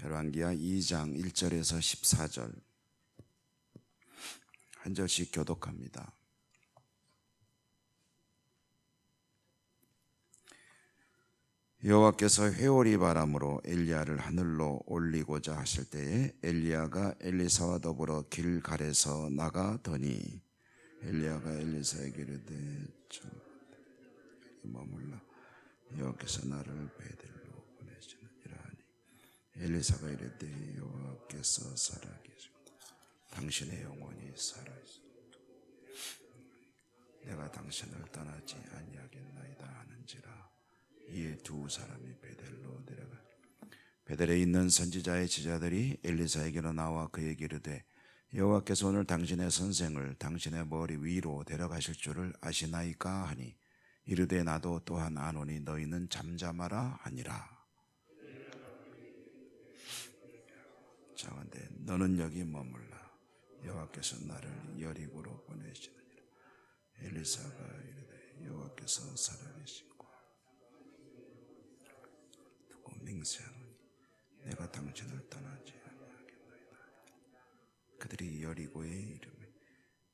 열왕기하 2장 1절에서 14절 한 절씩 교독합니다. 여호와께서 회오리 바람으로 엘리야를 하늘로 올리고자 하실 때에 엘리야가 엘리사와 더불어 길갈에서 나가더니 엘리야가 엘리사에게 이르되 머물라 여호와께서 나를 베델로 보내시느니라 하니 엘리사가 이르되 여호와께서 살아계시고 당신의 영혼이 살아있어 내가 당신을 떠나지 아니하겠나이다 하는지라. 이에 두 사람이 베델로 내려가 베델에 있는 선지자의 제자들이 엘리사에게로 나와 그에게 이르되 여호와께서 오늘 당신의 선생을 당신의 머리 위로 데려가실 줄을 아시나이까 하니 이르되 나도 또한 아노니 너희는 잠잠하라 하니라. 자건대 너는 여기 머물라 여호와께서 나를 여리고로 보내시느니라. 엘리사가 이르되 여호와께서 살아계시고 두고 맹세하노니 내가 당신을 떠나지 아니하겠나이다. 그들이 여리고에 이르매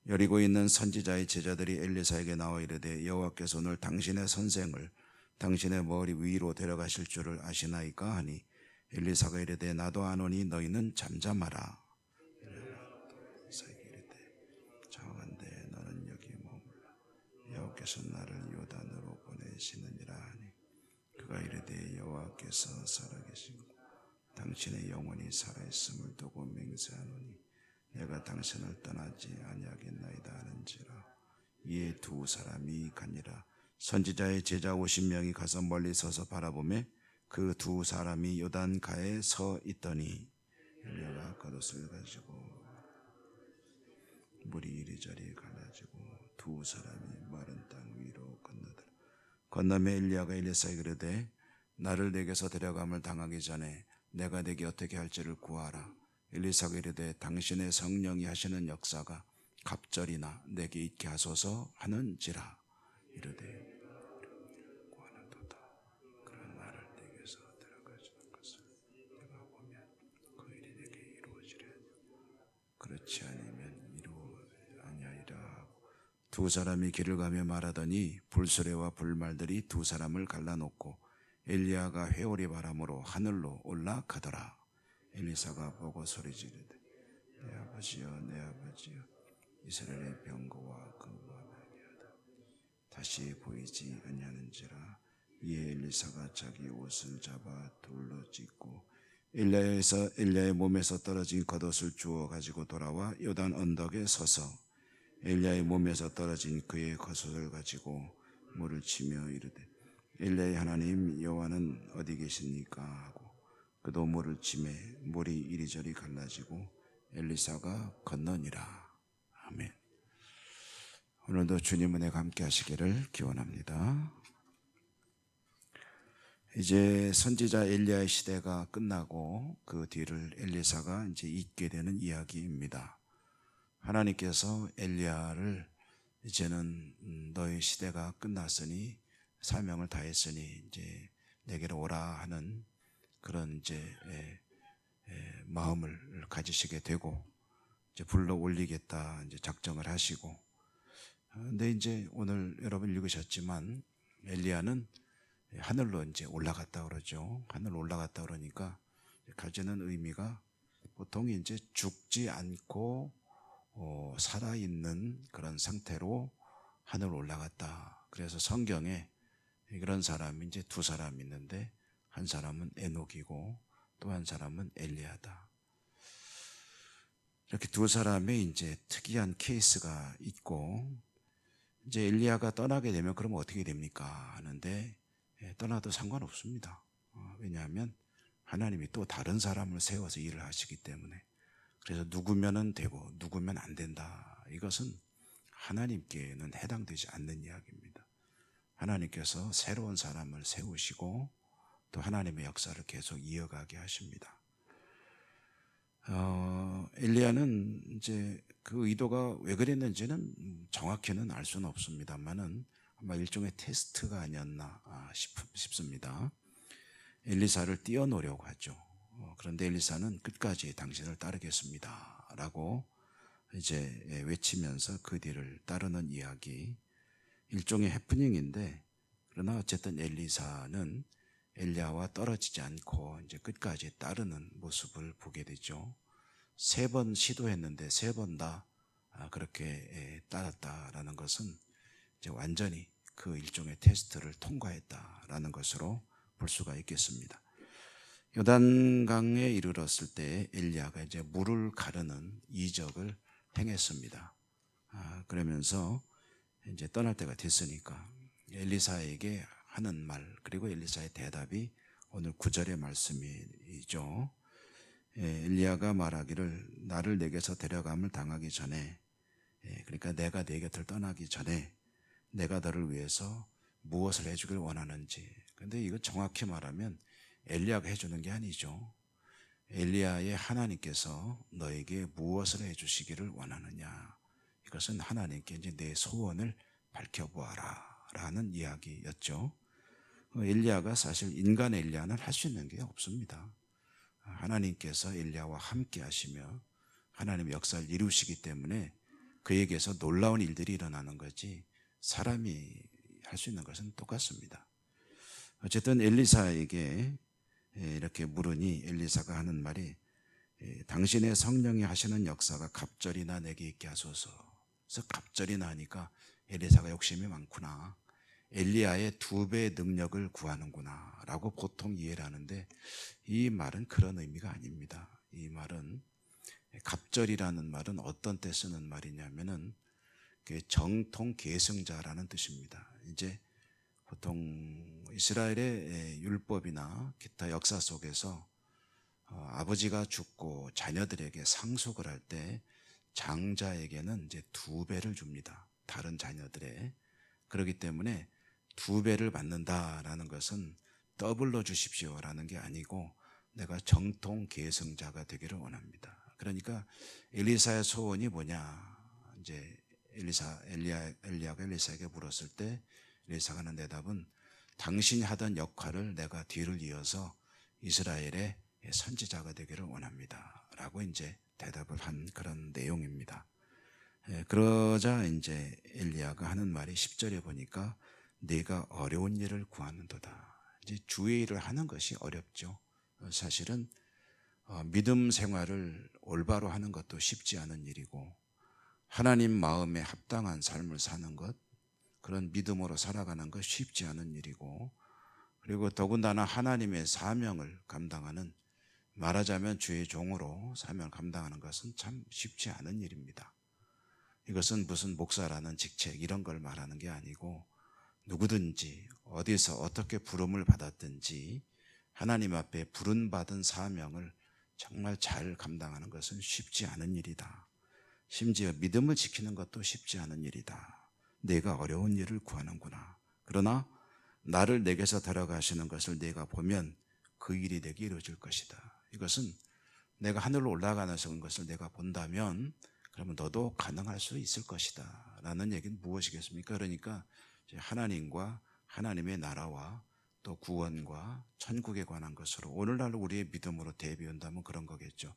여리고에 있는 선지자의 제자들이 엘리사에게 나와 이르되 여호와께서 오늘 당신의 선생을 당신의 머리 위로 데려가실 줄을 아시나이까 하니 엘리사가 이르되 나도 아노니 너희는 잠잠하라. 자오간대 너는 여기 머물라 여호와께서 나를 요단으로 보내시느니라 하니 그가 이르되 여호와께서 살아계시고 당신의 영혼이 살아있음을 두고 맹세하노니 내가 당신을 떠나지 아니하겠나이다 하는지라. 이에 두 사람이 가니라. 선지자의 제자 50명이 가서 멀리 서서 바라보매 그 두 사람이 요단가에 서 있더니 엘리야가 겉옷을 가지고 물이 이리저리 갈라지고 두 사람이 마른 땅 위로 건너더라. 건너매 엘리야가 엘리사에게 이르되 나를 내게서 데려감을 당하기 전에 내가 내게 어떻게 할지를 구하라. 엘리사가 이르되 당신의 성령이 하시는 역사가 갑절이나 내게 있게 하소서 하는지라. 이르되 구하나도다. 그런 나를 내게서 데려가시는 것을 내가 보면 그 일이 내게 이루어지려 그렇지 않으면 아니하리라 하고 두 사람이 길을 가며 말하더니 불수레와 불말들이 두 사람을 갈라놓고 엘리야가 회오리 바람으로 하늘로 올라가더라. 엘리사가 보고 소리지르되 내 아버지여 내 아버지여 이스라엘의 병거와 그와 나게하다. 다시 보이지 아니하는지라. 이에 엘리사가 자기 옷을 잡아 돌로 찢고 엘리야의 몸에서 떨어진 겉옷을 주워 가지고 돌아와 요단 언덕에 서서 엘리야의 몸에서 떨어진 그의 겉옷을 가지고 물을 치며 이르되 엘리야의 하나님 여호와는 어디 계십니까 하고 그도 물을 치매 물이 이리저리 갈라지고 엘리사가 건너니라. 아멘. 오늘도 주님 은혜가 함께 하시기를 기원합니다. 이제 선지자 엘리야의 시대가 끝나고 그 뒤를 엘리사가 이제 잇게 되는 이야기입니다. 하나님께서 엘리야를 이제는 너의 시대가 끝났으니 사명을 다했으니 이제 내게로 오라 하는 그런 이제 마음을 가지시게 되고 이제 불러 올리겠다 이제 작정을 하시고. 근데 이제 오늘 여러분 읽으셨지만 엘리야는 하늘로 이제 올라갔다 그러죠. 하늘 올라갔다 그러니까 가지는 의미가 보통 이제 죽지 않고 살아있는 그런 상태로 하늘 올라갔다. 그래서 성경에 그런 사람이 이제 두 사람 있는데 한 사람은 에녹이고 또 한 사람은 엘리야다. 이렇게 두 사람의 이제 특이한 케이스가 있고 이제 엘리야가 떠나게 되면 그럼 어떻게 됩니까? 하는데 떠나도 상관없습니다. 왜냐하면 하나님이 또 다른 사람을 세워서 일을 하시기 때문에. 그래서 누구면은 되고 누구면 안 된다. 이것은 하나님께는 해당되지 않는 이야기입니다. 하나님께서 새로운 사람을 세우시고 또 하나님의 역사를 계속 이어가게 하십니다. 엘리야는 이제 그 의도가 왜 그랬는지는 정확히는 알 수는 없습니다만은 아마 일종의 테스트가 아니었나 싶습니다. 엘리사를 띄워놓으려고 하죠. 그런데 엘리사는 끝까지 당신을 따르겠습니다 라고 이제 외치면서 그 뒤를 따르는 이야기, 일종의 해프닝인데, 그러나 어쨌든 엘리사는 엘리야와 떨어지지 않고 이제 끝까지 따르는 모습을 보게 되죠. 3번 시도했는데 3번 다 그렇게 따랐다라는 것은 이제 완전히 그 일종의 테스트를 통과했다라는 것으로 볼 수가 있겠습니다. 요단강에 이르렀을 때 엘리야가 이제 물을 가르는 이적을 행했습니다. 그러면서 이제 떠날 때가 됐으니까 엘리사에게 하는 말, 그리고 엘리사의 대답이 오늘 9절의 말씀이죠. 엘리야가 말하기를 나를 내게서 데려감을 당하기 전에, 그러니까 내가 내 곁을 떠나기 전에 내가 너를 위해서 무엇을 해주길 원하는지. 근데 이거 정확히 말하면 엘리야가 해주는 게 아니죠. 엘리야의 하나님께서 너에게 무엇을 해주시기를 원하느냐, 이것은 하나님께 이제 내 소원을 밝혀보아라 라는 이야기였죠. 엘리야가 사실 인간 엘리야는 할 수 있는 게 없습니다. 하나님께서 엘리야와 함께 하시며 하나님의 역사를 이루시기 때문에 그에게서 놀라운 일들이 일어나는 거지, 사람이 할 수 있는 것은 똑같습니다. 어쨌든 엘리사에게 이렇게 물으니 엘리사가 하는 말이 당신의 성령이 하시는 역사가 갑절이나 내게 있게 하소서. 그래서 갑절이나 하니까 엘리사가 욕심이 많구나, 엘리야의 2배의 능력을 구하는구나 라고 보통 이해를 하는데, 이 말은 그런 의미가 아닙니다. 이 말은, 갑절이라는 말은 어떤 때 쓰는 말이냐면은 정통 계승자라는 뜻입니다. 이제 보통 이스라엘의 율법이나 기타 역사 속에서 아버지가 죽고 자녀들에게 상속을 할 때 장자에게는 이제 2배를 줍니다. 다른 자녀들의. 그렇기 때문에 2배를 받는다라는 것은 더블로 주십시오라는 게 아니고 내가 정통 계승자가 되기를 원합니다. 그러니까 엘리사의 소원이 뭐냐, 이제 엘리야가 엘리사에게 물었을 때 엘리사가 하는 대답은 당신이 하던 역할을 내가 뒤를 이어서 이스라엘의 선지자가 되기를 원합니다 라고 이제 대답을 한 그런 내용입니다. 그러자 이제 엘리야가 하는 말이 10절에 보니까 내가 어려운 일을 구하는도다. 이제 주의 일을 하는 것이 어렵죠. 사실은 믿음 생활을 올바로 하는 것도 쉽지 않은 일이고, 하나님 마음에 합당한 삶을 사는 것, 그런 믿음으로 살아가는 것 쉽지 않은 일이고, 그리고 더군다나 하나님의 사명을 감당하는, 말하자면 주의 종으로 사명을 감당하는 것은 참 쉽지 않은 일입니다. 이것은 무슨 목사라는 직책 이런 걸 말하는 게 아니고, 누구든지 어디서 어떻게 부름을 받았든지 하나님 앞에 부름받은 사명을 정말 잘 감당하는 것은 쉽지 않은 일이다. 심지어 믿음을 지키는 것도 쉽지 않은 일이다. 내가 어려운 일을 구하는구나. 그러나 나를 내게서 데려가시는 것을 내가 보면 그 일이 내게 이루어질 것이다. 이것은 내가 하늘로 올라가는 것을 내가 본다면 그러면 너도 가능할 수 있을 것이다 라는 얘기는 무엇이겠습니까? 그러니까 하나님과 하나님의 나라와 또 구원과 천국에 관한 것으로 오늘날 우리의 믿음으로 대비한다면 그런 거겠죠.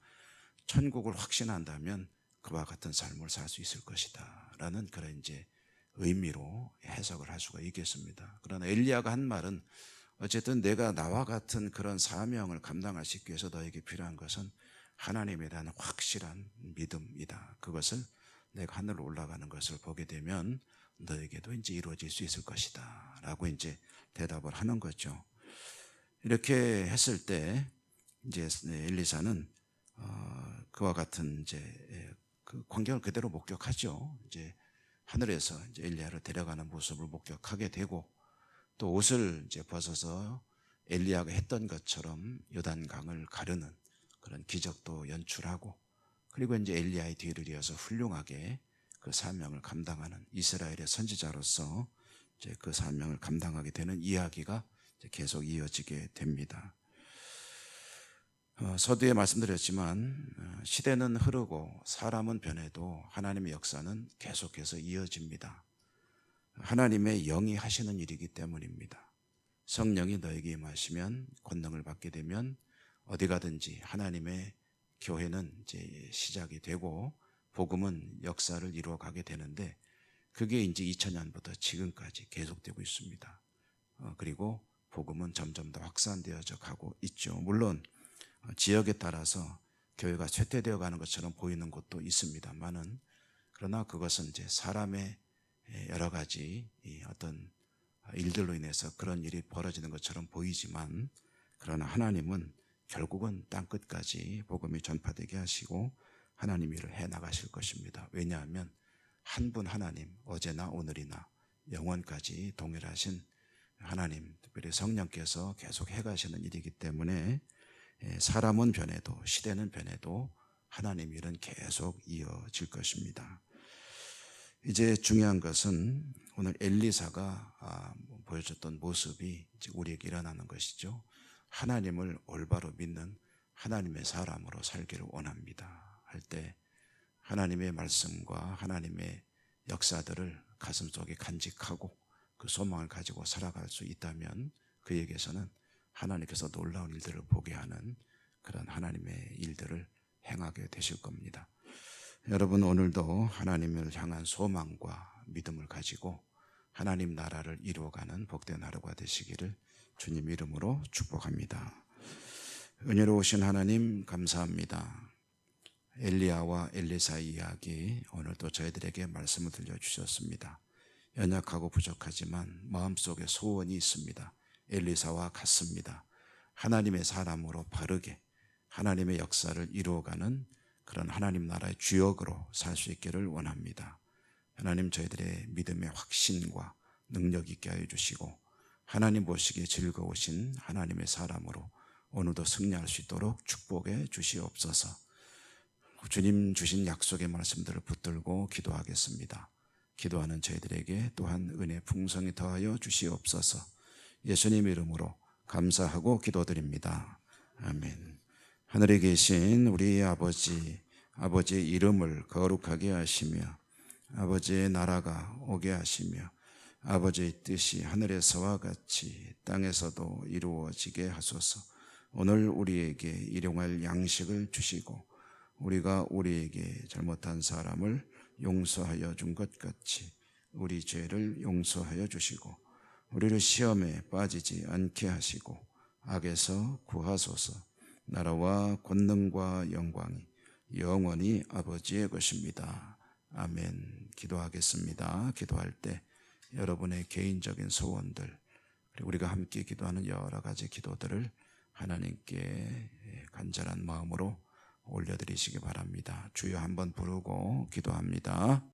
천국을 확신한다면 그와 같은 삶을 살 수 있을 것이다 라는 그런 이제 의미로 해석을 할 수가 있겠습니다. 그러나 엘리야가 한 말은 어쨌든 내가 나와 같은 그런 사명을 감당하시기 위해서 너에게 필요한 것은 하나님에 대한 확실한 믿음이다. 그것을 내가 하늘로 올라가는 것을 보게 되면 너에게도 이제 이루어질 수 있을 것이다 라고 이제 대답을 하는 거죠. 이렇게 했을 때 이제 엘리사는 그와 같은 이제 그 광경을 그대로 목격하죠. 이제 하늘에서 이제 엘리야를 데려가는 모습을 목격하게 되고, 또 옷을 이제 벗어서 엘리야가 했던 것처럼 요단강을 가르는 그런 기적도 연출하고, 그리고 이제 엘리야의 뒤를 이어서 훌륭하게 그 사명을 감당하는 이스라엘의 선지자로서 이제 그 사명을 감당하게 되는 이야기가 이제 계속 이어지게 됩니다. 서두에 말씀드렸지만 시대는 흐르고 사람은 변해도 하나님의 역사는 계속해서 이어집니다. 하나님의 영이 하시는 일이기 때문입니다. 성령이 너에게 임하시면 권능을 받게 되면 어디 가든지 하나님의 교회는 이제 시작이 되고 복음은 역사를 이루어 가게 되는데 그게 이제 2000년부터 지금까지 계속되고 있습니다. 그리고 복음은 점점 더 확산되어져 가고 있죠. 물론 지역에 따라서 교회가 쇠퇴되어 가는 것처럼 보이는 곳도 있습니다만은 그러나 그것은 이제 사람의 여러 가지 어떤 일들로 인해서 그런 일이 벌어지는 것처럼 보이지만 그러나 하나님은 결국은 땅끝까지 복음이 전파되게 하시고 하나님 일을 해 나가실 것입니다. 왜냐하면 한 분 하나님, 어제나 오늘이나 영원까지 동일하신 하나님, 특별히 성령께서 계속 해가시는 일이기 때문에 사람은 변해도 시대는 변해도 하나님 일은 계속 이어질 것입니다. 이제 중요한 것은 오늘 엘리사가 보여줬던 모습이 이제 우리에게 일어나는 것이죠. 하나님을 올바로 믿는 하나님의 사람으로 살기를 원합니다 할 때 하나님의 말씀과 하나님의 역사들을 가슴속에 간직하고 그 소망을 가지고 살아갈 수 있다면 그에게서는 하나님께서 놀라운 일들을 보게 하는 그런 하나님의 일들을 행하게 되실 겁니다. 여러분 오늘도 하나님을 향한 소망과 믿음을 가지고 하나님 나라를 이루어가는 복된 하루가 되시기를 주님 이름으로 축복합니다. 은혜로우신 하나님 감사합니다. 엘리야와 엘리사의 이야기 오늘도 저희들에게 말씀을 들려주셨습니다. 연약하고 부족하지만 마음속에 소원이 있습니다. 엘리사와 같습니다. 하나님의 사람으로 바르게 하나님의 역사를 이루어가는 그런 하나님 나라의 주역으로 살 수 있기를 원합니다. 하나님 저희들의 믿음의 확신과 능력 있게 하여 주시고 하나님 보시기에 즐거우신 하나님의 사람으로 오늘도 승리할 수 있도록 축복해 주시옵소서. 주님 주신 약속의 말씀들을 붙들고 기도하겠습니다. 기도하는 저희들에게 또한 은혜 풍성히 더하여 주시옵소서. 예수님 이름으로 감사하고 기도드립니다. 아멘. 하늘에 계신 우리 아버지, 아버지의 이름을 거룩하게 하시며 아버지의 나라가 오게 하시며 아버지의 뜻이 하늘에서와 같이 땅에서도 이루어지게 하소서. 오늘 우리에게 일용할 양식을 주시고 우리가 우리에게 잘못한 사람을 용서하여 준 것 같이 우리 죄를 용서하여 주시고 우리를 시험에 빠지지 않게 하시고 악에서 구하소서. 나라와 권능과 영광이 영원히 아버지의 것입니다. 아멘. 기도하겠습니다. 기도할 때 여러분의 개인적인 소원들 그리고 우리가 함께 기도하는 여러 가지 기도들을 하나님께 간절한 마음으로 올려드리시기 바랍니다. 주여 한번 부르고 기도합니다.